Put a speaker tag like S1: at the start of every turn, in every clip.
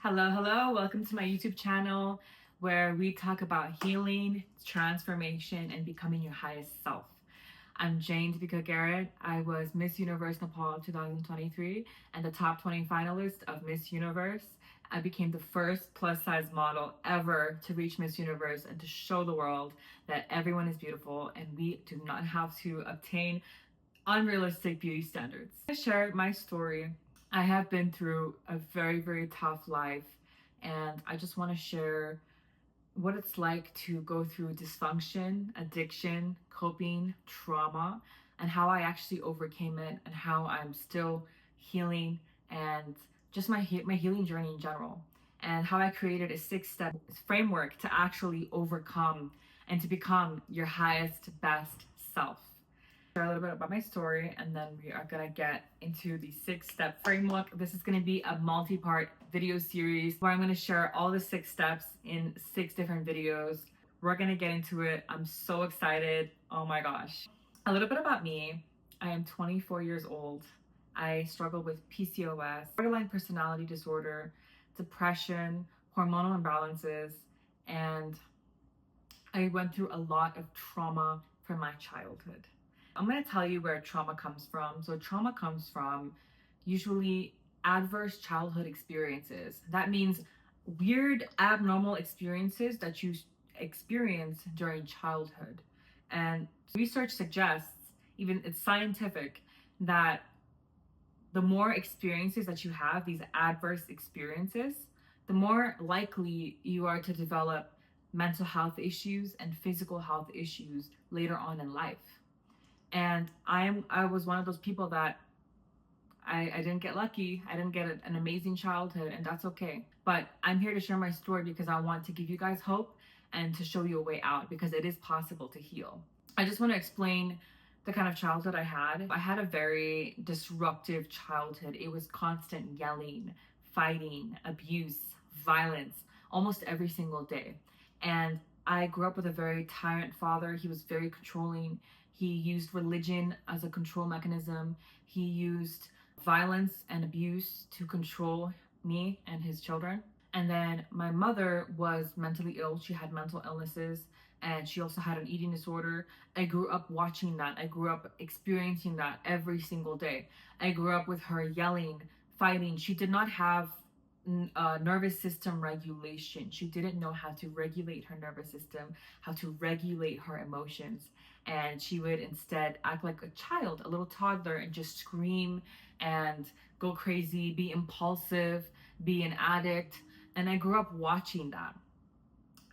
S1: Hello. Welcome to my YouTube channel where we talk about healing, transformation, and becoming your highest self. I'm Jane Devika Garrett. I was Miss Universe Nepal 2023 and the top 20 finalist of Miss Universe. I became the first plus size model ever to reach Miss Universe and to show the world that everyone is beautiful and we do not have to obtain unrealistic beauty standards. I share my story. I have been through a very tough life, and I just want to share what it's like to go through dysfunction, addiction, coping, trauma, and how I actually overcame it, and how I'm still healing, and just my healing journey in general, and how I created a 6-step framework to actually overcome and to become your highest, best self. Share a little bit about my story, and then we are gonna get into the 6-step framework. This is gonna be a multi-part video series where I'm gonna share all the 6 steps in 6 different videos. We're gonna get into it. I'm so excited. Oh my gosh. A little bit about me. I am 24 years old. I struggle with PCOS, borderline personality disorder, depression, hormonal imbalances, and I went through a lot of trauma from my childhood. I'm going to tell you where trauma comes from. So, trauma comes from usually adverse childhood experiences. That means weird, abnormal experiences that you experience during childhood. And research suggests, even it's scientific, that the more experiences that you have, these adverse experiences, the more likely you are to develop mental health issues and physical health issues later on in life. And I was one of those people that I didn't get lucky. I didn't get an amazing childhood, and that's okay. But I'm here to share my story because I want to give you guys hope and to show you a way out, because it is possible to heal. I just want to explain the kind of childhood I had. I had a very disruptive childhood. It was constant yelling, fighting, abuse, violence, almost every single day. And I grew up with a very tyrant father. He was very controlling. He used religion as a control mechanism. He used violence and abuse to control me and his children. And then my mother was mentally ill. She had mental illnesses, and she also had an eating disorder. I grew up watching that. I grew up experiencing that every single day. I grew up with her yelling, fighting. She did not have nervous system regulation. She didn't know how to regulate her nervous system, how to regulate her emotions. And she would instead act like a child, a little toddler, and just scream and go crazy, be impulsive, be an addict. And I grew up watching that.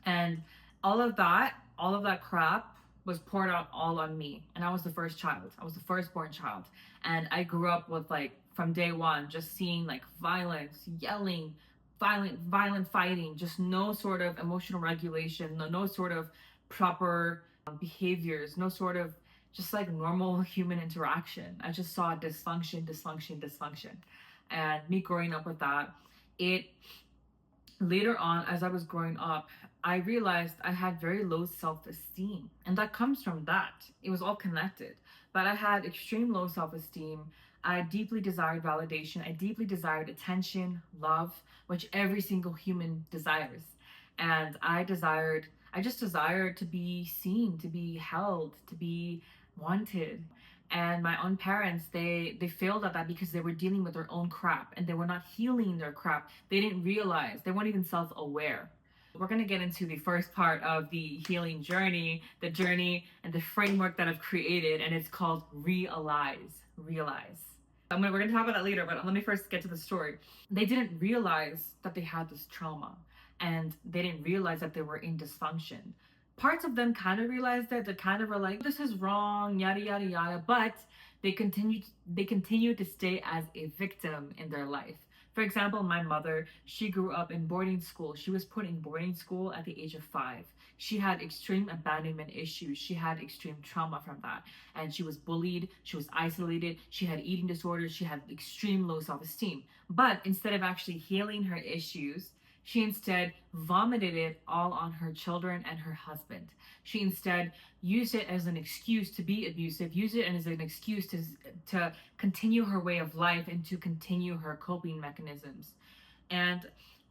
S1: And all of that crap was poured out all on me. And I was the first child. I was the firstborn child. And I grew up with, like, from day one, just seeing like violence, yelling, violent fighting, just no sort of emotional regulation, no sort of proper behaviors, no sort of just like normal human interaction. I just saw dysfunction. And me growing up with that, it later on, as I was growing up, I realized I had very low self-esteem, and that comes from that. It was all connected. But I had extreme low self-esteem. I deeply desired validation. I deeply desired attention, love, which every single human desires. And I just desired to be seen, to be held, to be wanted. And my own parents, they failed at that because they were dealing with their own crap, and they were not healing their crap. They didn't realize, they weren't even self-aware. We're going to get into the first part of the healing journey, the journey and the framework that I've created, and it's called Realize. We're going to talk about that later, but let me first get to the story. They didn't realize that they had this trauma, and they didn't realize that they were in dysfunction. Parts of them kind of realized that. They kind of were like, this is wrong, yada yada yada, but they continued to stay as a victim in their life. For example, my mother, she grew up in boarding school. She was put in boarding school at the age of 5. She had extreme abandonment issues. She had extreme trauma from that. And she was bullied. She was isolated. She had eating disorders. She had extreme low self-esteem. But instead of actually healing her issues, she instead vomited it all on her children and her husband. She instead used it as an excuse to be abusive, used it as an excuse to continue her way of life and to continue her coping mechanisms. And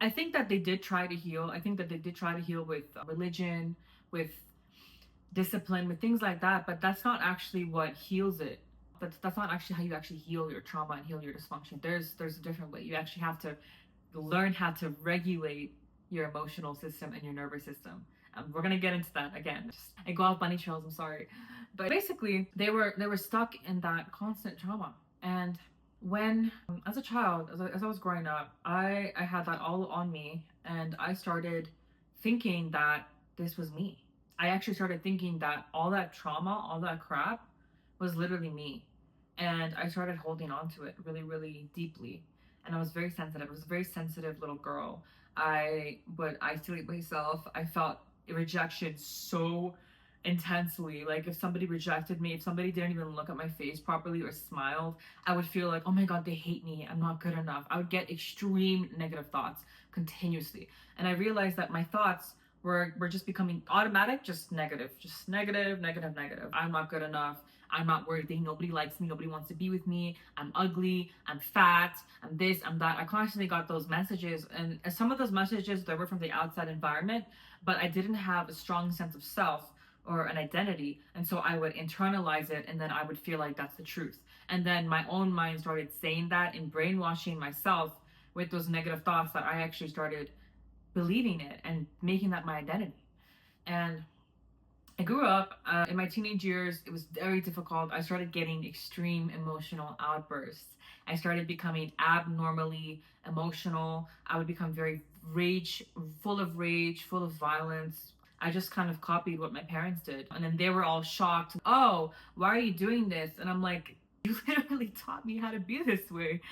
S1: I think that they did try to heal. I think that they did try to heal with religion, with discipline, with things like that, but that's not actually what heals it. That's not actually how you actually heal your trauma and heal your dysfunction. There's a different way. You actually have to learn how to regulate your emotional system and your nervous system. We're gonna get into that again. I go off bunny trails. I'm sorry, but basically they were stuck in that constant trauma. And when as a child, as I was growing up, I had that all on me, and I started thinking that this was me. I actually started thinking that all that trauma, all that crap, was literally me, and I started holding on to it really, really deeply. And I was very sensitive. I was a very sensitive little girl. I would isolate myself. I felt rejection so intensely. Like if somebody rejected me, if somebody didn't even look at my face properly or smiled, I would feel like, oh my God, they hate me. I'm not good enough. I would get extreme negative thoughts continuously. And I realized that my thoughts were just becoming automatic, just negative, just negative, negative, negative. I'm not good enough. I'm not worthy. Nobody likes me. Nobody wants to be with me. I'm ugly. I'm fat. I'm this. I'm that. I constantly got those messages, and some of those messages that were from the outside environment, but I didn't have a strong sense of self or an identity, and so I would internalize it, and then I would feel like that's the truth. And then my own mind started saying that and brainwashing myself with those negative thoughts that I actually started believing it and making that my identity. And I grew up in my teenage years. It was very difficult. I started getting extreme emotional outbursts. I started becoming abnormally emotional. I would become very rage, full of violence. I just kind of copied what my parents did. And then they were all shocked. Oh, why are you doing this? And I'm like, you literally taught me how to be this way.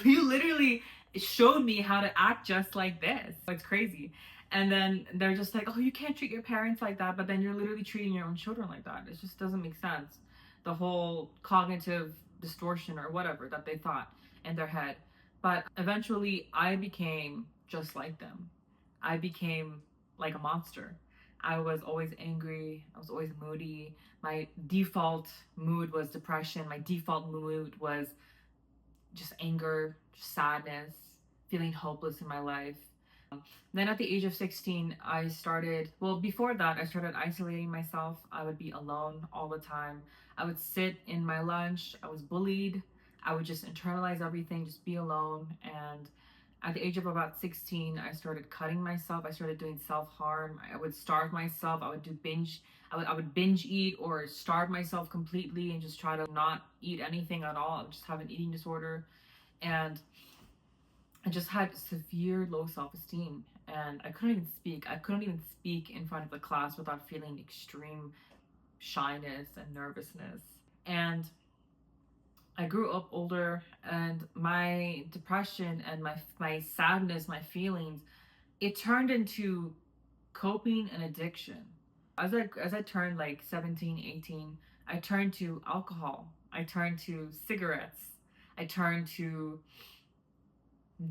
S1: You literally showed me how to act just like this. It's crazy. And then they're just like, oh, you can't treat your parents like that, but then you're literally treating your own children like that. It just doesn't make sense. The whole cognitive distortion or whatever that they thought in their head. But eventually, I became just like them. I became like a monster. I was always angry. I was always moody. My default mood was depression. My default mood was just anger, just sadness, feeling hopeless in my life. Then at the age of 16, I started, well, before that, I started isolating myself. I would be alone all the time. I would sit in my lunch. I was bullied. I would just internalize everything, just be alone. And at the age of about 16, I started cutting myself. I started doing self-harm. I would starve myself. I would do binge. I would binge eat or starve myself completely and just try to not eat anything at all. I would just have an eating disorder. And I just had severe low self-esteem, and I couldn't even speak. I couldn't even speak in front of the class without feeling extreme shyness and nervousness. And I grew up older, and my depression and my sadness, my feelings, it turned into coping and addiction. As I turned like 17, 18, I turned to alcohol. I turned to cigarettes. I turned to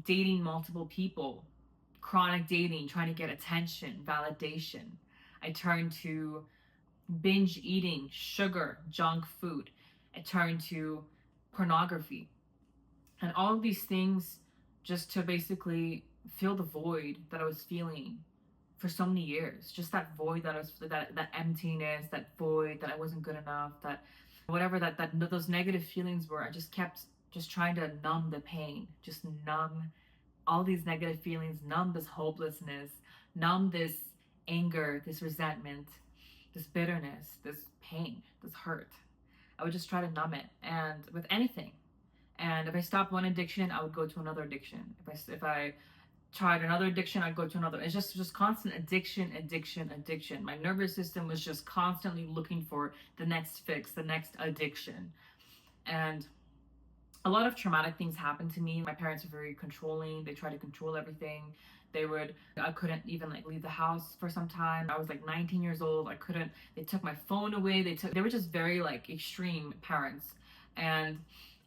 S1: dating multiple people, chronic dating, trying to get attention, validation. I turned to binge eating, sugar, junk food. I turned to pornography. And all of these things just to basically fill the void that I was feeling for so many years. Just that void that emptiness, that void that I wasn't good enough, that whatever that those negative feelings were, I just kept just trying to numb the pain, just numb all these negative feelings, numb this hopelessness, numb this anger, this resentment, this bitterness, this pain, this hurt. I would just try to numb it, and with anything. And if I stopped one addiction, I would go to another addiction. If I tried another addiction, I'd go to another. It's just constant addiction, addiction, addiction. My nervous system was just constantly looking for the next fix, the next addiction. And a lot of traumatic things happened to me. My parents were very controlling. They tried to control everything. I couldn't even like leave the house for some time. I was like 19 years old. They took my phone away. They were just very like extreme parents. And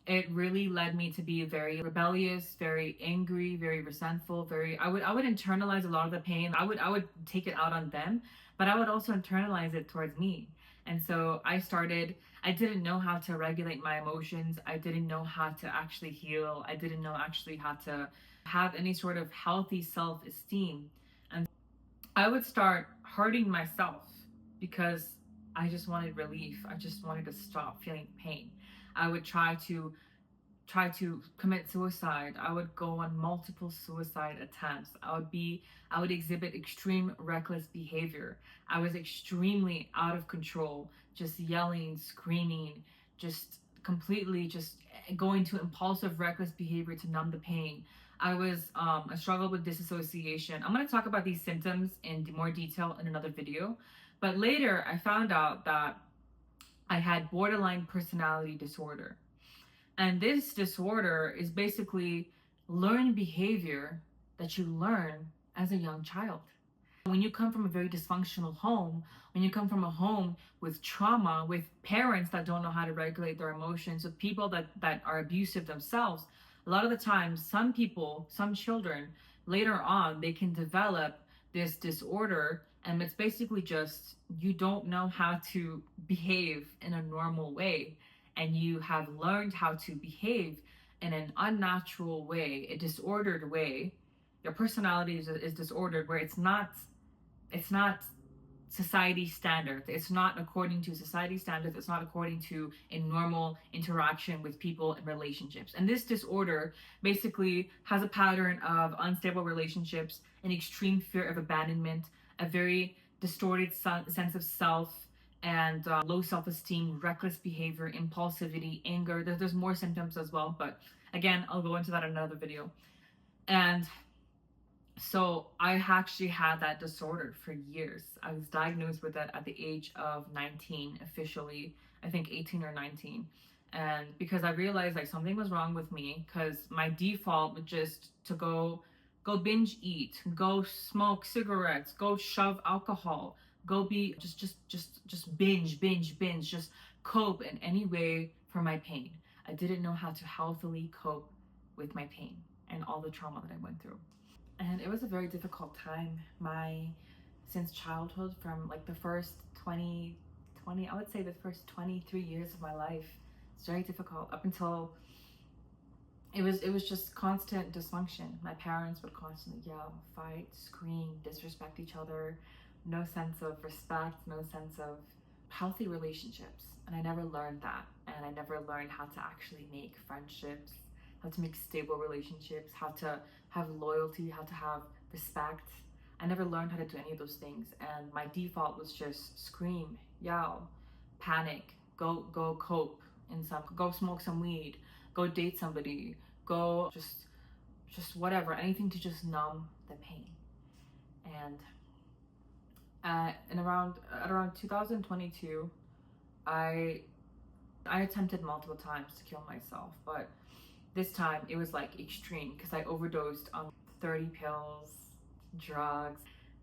S1: it really led me to be very rebellious, very angry, very resentful, I would internalize a lot of the pain. I would take it out on them, but I would also internalize it towards me. And so I didn't know how to regulate my emotions. I didn't know how to actually heal. I didn't know actually how to have any sort of healthy self-esteem. And I would start hurting myself because I just wanted relief. I just wanted to stop feeling pain. I would try to commit suicide. I would go on multiple suicide attempts. I would exhibit extreme reckless behavior. I was extremely out of control, just yelling, screaming, just completely just going to impulsive reckless behavior to numb the pain. I struggled with disassociation. I'm going to talk about these symptoms in more detail in another video. But later I found out that I had borderline personality disorder. And this disorder is basically learned behavior that you learn as a young child. When you come from a very dysfunctional home, when you come from a home with trauma, with parents that don't know how to regulate their emotions, with people that are abusive themselves, a lot of the times, some people, some children, later on, they can develop this disorder. And it's basically just you don't know how to behave in a normal way. And you have learned how to behave in an unnatural way, a disordered way. Your personality is disordered where it's not society standards. It's not according to society standards. It's not according to a normal interaction with people and relationships. And this disorder basically has a pattern of unstable relationships, an extreme fear of abandonment, a very distorted sense of self, and low self-esteem, reckless behavior, impulsivity, anger. There's more symptoms as well, but again, I'll go into that in another video. And so I actually had that disorder for years. I was diagnosed with that at the age of 19, officially, I think 18 or 19. And because I realized like something was wrong with me, because my default was just to go binge eat, go smoke cigarettes, go shove alcohol, go be just binge, just cope in any way for my pain. I didn't know how to healthily cope with my pain and all the trauma that I went through. And it was a very difficult time. Since childhood, from like the first 20, I would say the first 23 years of my life, it's very difficult up until it was just constant dysfunction. My parents would constantly yell, fight, scream, disrespect each other, no sense of respect, no sense of healthy relationships. And I never learned that. And I never learned how to actually make friendships, how to make stable relationships, how to have loyalty, how to have respect. I never learned how to do any of those things. And my default was just scream, yell, panic, go cope go smoke some weed, go date somebody, go just whatever, anything to just numb the pain. And at around 2022, I attempted multiple times to kill myself, but this time it was like extreme because I overdosed on 30 pills, drugs,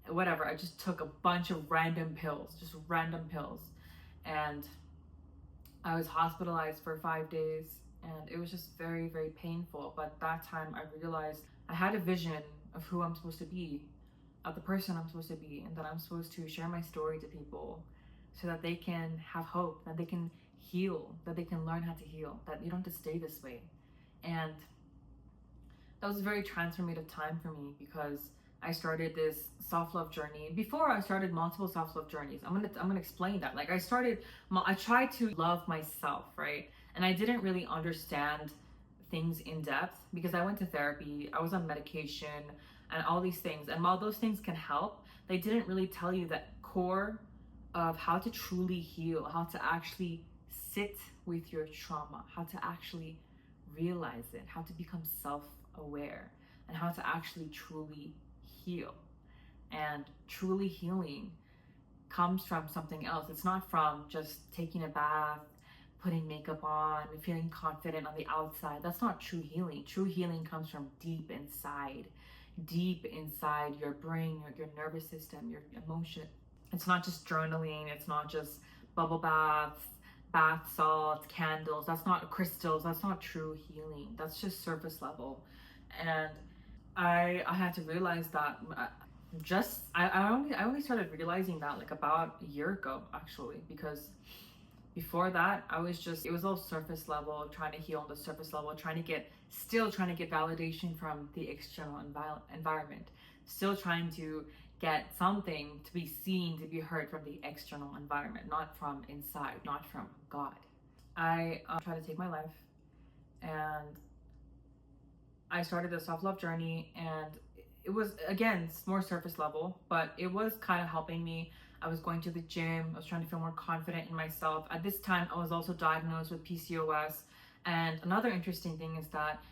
S1: whatever. I just took a bunch of random pills, just random pills. And I was hospitalized for 5 days, and it was just very, very painful. But that time I realized I had a vision of who I'm supposed to be, of the person I'm supposed to be, and that I'm supposed to share my story to people so that they can have hope, that they can heal, that they can learn how to heal, that you don't have to stay this way. And that was a very transformative time for me because I started this self-love journey. Before I started multiple self-love journeys, I'm gonna explain that. Like I tried to love myself, right? And I didn't really understand things in depth because I went to therapy, I was on medication, and all these things. And while those things can help, they didn't really tell you that core of how to truly heal, how to actually sit with your trauma, how to actually realize it, how to become self-aware, and how to actually truly heal. And truly healing comes from something else. It's not from just taking a bath, putting makeup on, feeling confident on the outside. That's not true healing. True healing comes from deep inside your brain, your nervous system, your emotion. It's not just journaling, it's not just bubble baths, bath salts, candles. That's not crystals. That's not true healing. That's just surface level. And I had to realize that I only started realizing that like about a year ago actually, because Before that, it was all surface level, trying to heal on the surface level, still trying to get validation from the external environment, still trying to get something to be seen, to be heard from the external environment, not from inside, not from God. I tried to take my life, and I started a self-love journey, and it was, again, more surface level, but it was kind of helping me. I was going to the gym. I was trying to feel more confident in myself. At this time, I was also diagnosed with PCOS. And another interesting thing is that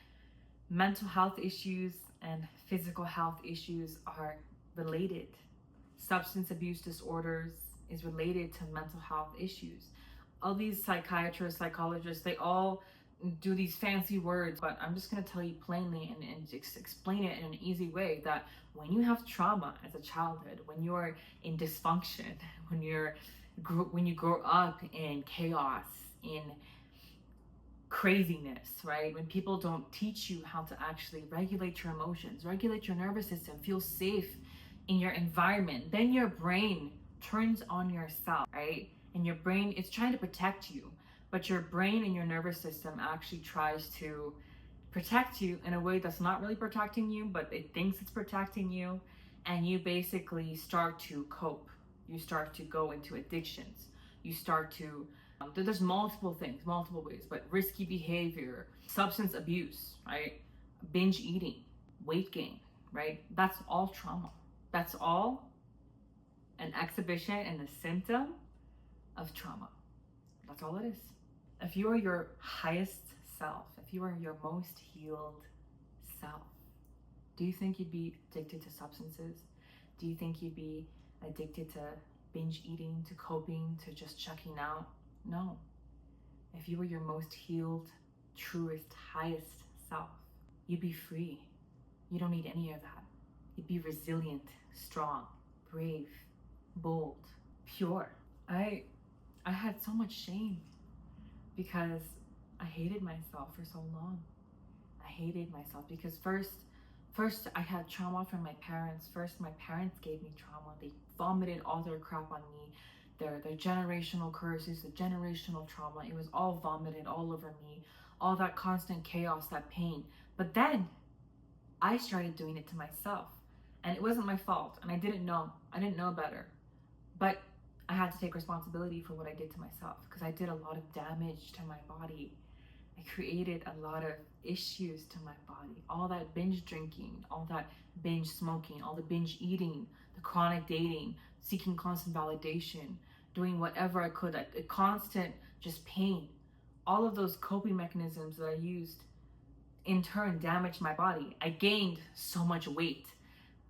S1: mental health issues and physical health issues are related. Substance abuse disorders is related to mental health issues. All these psychiatrists, psychologists, they all do these fancy words, but I'm just going to tell you plainly and just explain it in an easy way that when you have trauma as a childhood, when you're in dysfunction, when you grow up in chaos, in craziness, right? When people don't teach you how to actually regulate your emotions, regulate your nervous system, feel safe in your environment, then your brain turns on yourself, right? And your brain is trying to protect you, but your brain and your nervous system actually tries to protect you in a way that's not really protecting you, but it thinks it's protecting you. And you basically start to cope. You start to go into addictions. You start to, there's multiple things, multiple ways, but risky behavior, substance abuse, right? Binge eating, weight gain, right? That's all trauma. That's all an exhibition and a symptom of trauma. That's all it is. If you are your highest self, if you are your most healed self, do you think you'd be addicted to substances? Do you think you'd be addicted to binge eating, to coping, to just checking out? No. If you were your most healed, truest, highest self, you'd be free. You don't need any of that. You'd be resilient, strong, brave, bold, pure. I had so much shame because I hated myself for so long. I hated myself because first I had trauma from my parents. First, my parents gave me trauma. They vomited all their crap on me, their generational curses, the generational trauma. It was all vomited all over me, all that constant chaos, that pain. But then I started doing it to myself, and it wasn't my fault, and I didn't know better. But I had to take responsibility for what I did to myself, because I did a lot of damage to my body. I created a lot of issues to my body. All that binge drinking, all that binge smoking, all the binge eating, the chronic dating, seeking constant validation, doing whatever I could, a constant just pain. All of those coping mechanisms that I used in turn damaged my body. I gained so much weight.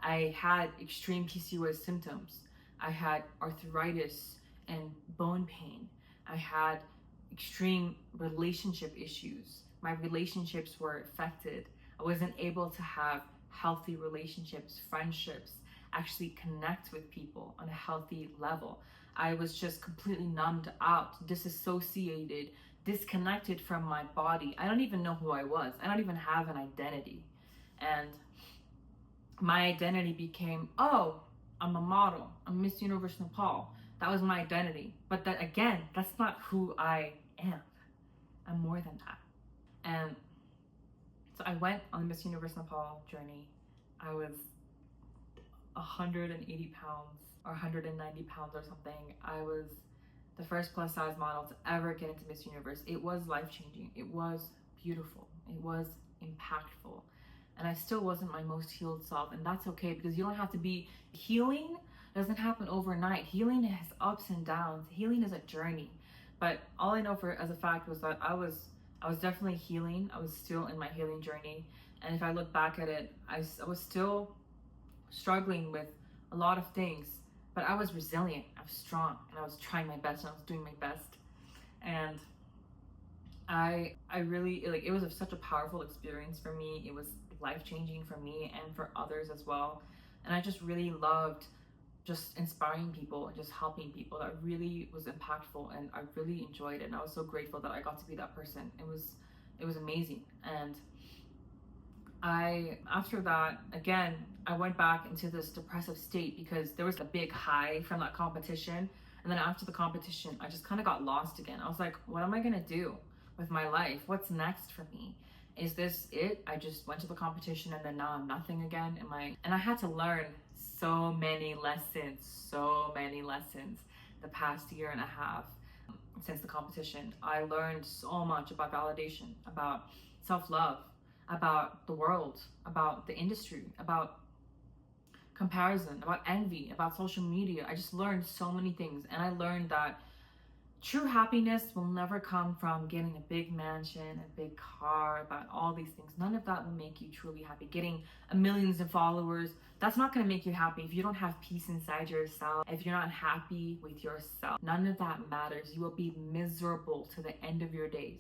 S1: I had extreme PCOS symptoms. I had arthritis and bone pain. I had extreme relationship issues. My relationships were affected. I wasn't able to have healthy relationships, friendships, actually connect with people on a healthy level. I was just completely numbed out, disassociated, disconnected from my body. I don't even know who I was. I don't even have an identity. And my identity became, oh, I'm a model. I'm Miss Universe Nepal. That was my identity. But that, again, that's not who I am. I'm more than that. And so I went on the Miss Universe Nepal journey. I was 180 pounds or 190 pounds or something. I was the first plus size model to ever get into Miss Universe. It was life-changing. It was beautiful. It was impactful. And I still wasn't my most healed self, and that's okay, because you don't have to be. Healing doesn't happen overnight. Healing has ups and downs. Healing is a journey. But all I know for as a fact was that I was definitely healing. I was still in my healing journey. And if I look back at it, I was still struggling with a lot of things, but I was resilient. I was strong, and I was trying my best, and I was doing my best. And I really, like, it was such a powerful experience for me. It was life-changing for me and for others as well. And I just really loved just inspiring people and just helping people. That really was impactful, and I really enjoyed it. And I was so grateful that I got to be that person. It was amazing. And after that, again, I went back into this depressive state because there was a big high from that competition, And then after the competition, I just kind of got lost again. I was like, what am I going to do with my life? What's next for me? Is this it? I just went to the competition and then now I'm nothing again. And I had to learn so many lessons the past year and a half since the competition. I learned so much about validation, about self-love, about the world, about the industry, about comparison, about envy, about social media. I just learned so many things. And I learned that true happiness will never come from getting a big mansion, a big car, about all these things. None of that will make you truly happy. Getting millions of followers, that's not going to make you happy if you don't have peace inside yourself, if you're not happy with yourself. None of that matters. You will be miserable to the end of your days.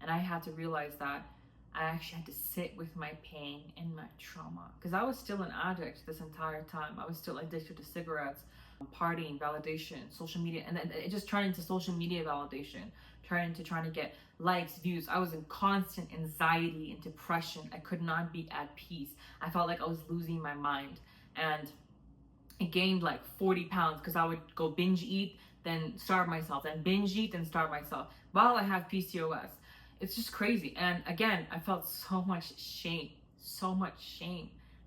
S1: And I had to realize that I actually had to sit with my pain and my trauma, because I was still an addict this entire time. I was still addicted to cigarettes, partying, validation, social media, and then it just turned into social media validation, turned into trying to get likes, views. I was in constant anxiety and depression. I could not be at peace. I felt like I was losing my mind, and I gained like 40 pounds because I would go binge eat, then starve myself, then binge eat, then starve myself while I have PCOS. It's just crazy. And again, I felt so much shame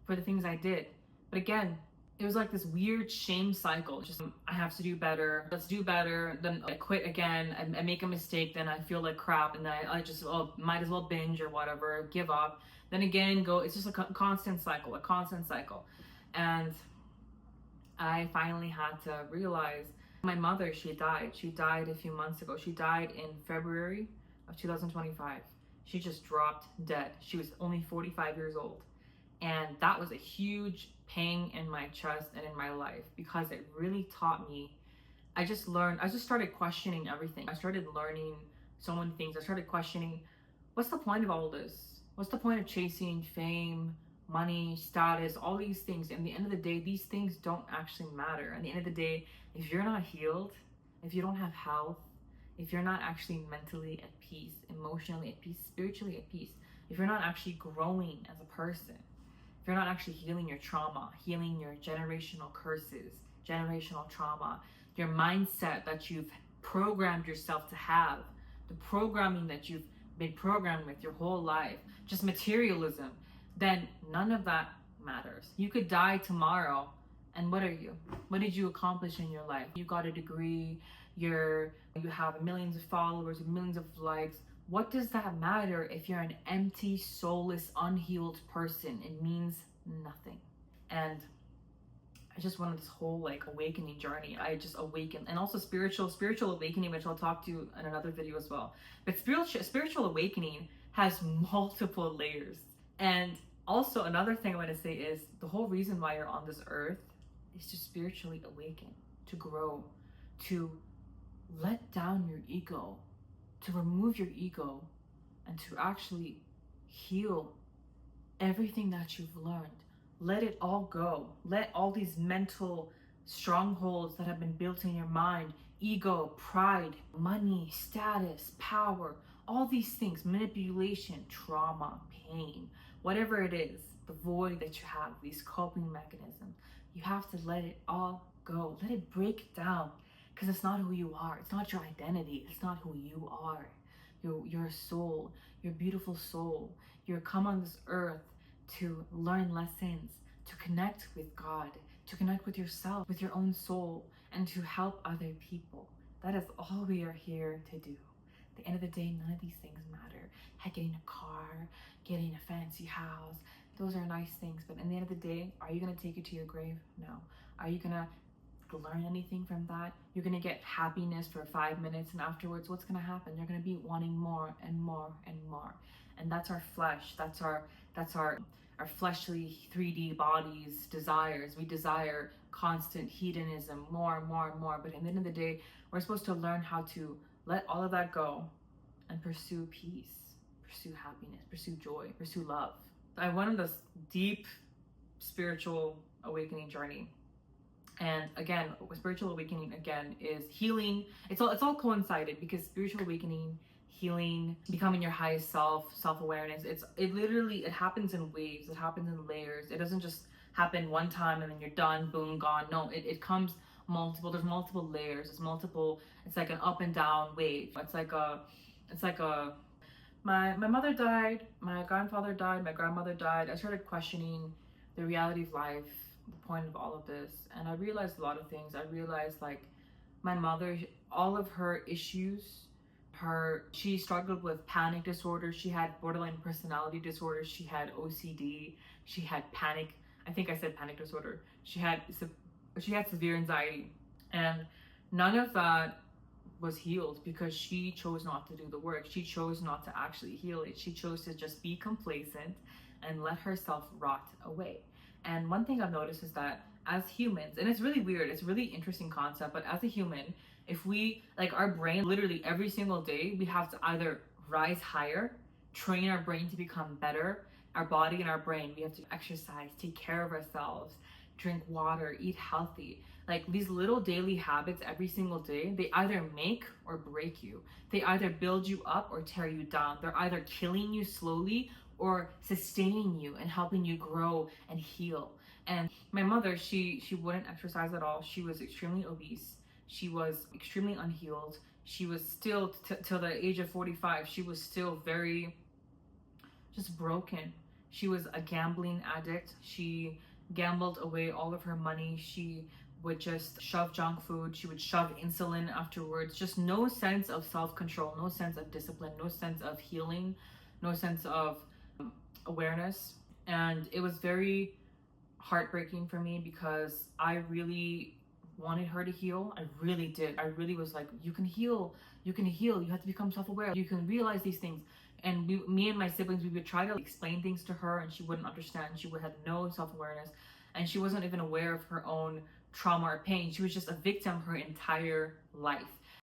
S1: for the things I did. But again, it was like this weird shame cycle. Just, I have to do better. Let's do better. Then I quit again. I make a mistake. Then I feel like crap. And then I just, might as well binge or whatever, give up. Then again, go. It's just a constant cycle. And I finally had to realize my mother, she died. She died a few months ago. She died in February of 2025. She just dropped dead. She was only 45 years old. And that was a huge pain in my chest and in my life, because it really taught me. I just started questioning everything. I started learning so many things. I started questioning, what's the point of all this? What's the point of chasing fame, money, status, all these things? And at the end of the day, these things don't actually matter. At the end of the day, if you're not healed, if you don't have health, if you're not actually mentally at peace, emotionally at peace, spiritually at peace, if you're not actually growing as a person, if you're not actually healing your trauma, healing your generational curses, generational trauma, your mindset that you've programmed yourself to have, the programming that you've been programmed with your whole life, just materialism, then none of that matters. You could die tomorrow, and what are you? What did you accomplish in your life? You got a degree, you have millions of followers, millions of likes. What does that matter if you're an empty, soulless, unhealed person? It means nothing. And I just went on this whole like awakening journey. I just awakened, and also spiritual awakening, which I'll talk to in another video as well. But spiritual awakening has multiple layers. And also another thing I want to say is the whole reason why you're on this earth is to spiritually awaken, to grow, to let down your ego, to remove your ego, and to actually heal everything that you've learned. Let it all go. Let all these mental strongholds that have been built in your mind, ego, pride, money, status, power, all these things, manipulation, trauma, pain, whatever it is, the void that you have, these coping mechanisms, you have to let it all go. Let it break down, because it's not who you are. It's not your identity. It's not who you are. You're a soul. You're a beautiful soul. You're come on this earth to learn lessons, to connect with God, to connect with yourself, with your own soul, and to help other people. That is all we are here to do. At the end of the day, none of these things matter. Getting a car, getting a fancy house, those are nice things. But at the end of the day, are you going to take it to your grave? No. Are you going to learn anything from that? You're going to get happiness for 5 minutes, and afterwards, what's going to happen? You're going to be wanting more and more and more. And that's our flesh. That's our fleshly 3D bodies desires. We desire constant hedonism, more and more and more. But at the end of the day, we're supposed to learn how to let all of that go and pursue peace, pursue happiness, pursue joy, pursue love. I went on this deep spiritual awakening journey. And again, spiritual awakening again is healing. It's all coincided, because spiritual awakening, healing, becoming your highest self-awareness, it happens in waves, it happens in layers. It doesn't just happen one time and then you're done, boom, gone. No, it comes there's multiple layers, there's multiple, it's like an up and down wave. It's like a my mother died, my grandfather died, my grandmother died. I started questioning the reality of life, the point of all of this, and I realized a lot of things. I realized like my mother, all of her issues, she struggled with panic disorder, she had borderline personality disorder, she had OCD, she had panic, I think I said panic disorder, she had severe anxiety, and none of that was healed because she chose not to do the work. She chose not to actually heal it. She chose to just be complacent and let herself rot away. And one thing I've noticed is that as humans, and it's really weird, it's a really interesting concept, but as a human, if we, like our brain, literally every single day, we have to either rise higher, train our brain to become better, our body and our brain, we have to exercise, take care of ourselves, drink water, eat healthy. Like these little daily habits every single day, they either make or break you. They either build you up or tear you down. They're either killing you slowly or sustaining you and helping you grow and heal. And my mother, she wouldn't exercise at all. She was extremely obese. She was extremely unhealed. She was still till the age of 45, she was still very just broken. She was a gambling addict. She gambled away all of her money. She would just shove junk food. She would shove insulin afterwards. Just no sense of self-control, no sense of discipline, no sense of healing, no sense of awareness. And it was very heartbreaking for me because I really wanted her to heal. I really did. I really was like, you can heal. You can heal. You have to become self-aware. You can realize these things. And me and my siblings, we would try to explain things to her and she wouldn't understand. She would have no self-awareness and she wasn't even aware of her own trauma or pain. She was just a victim her entire life.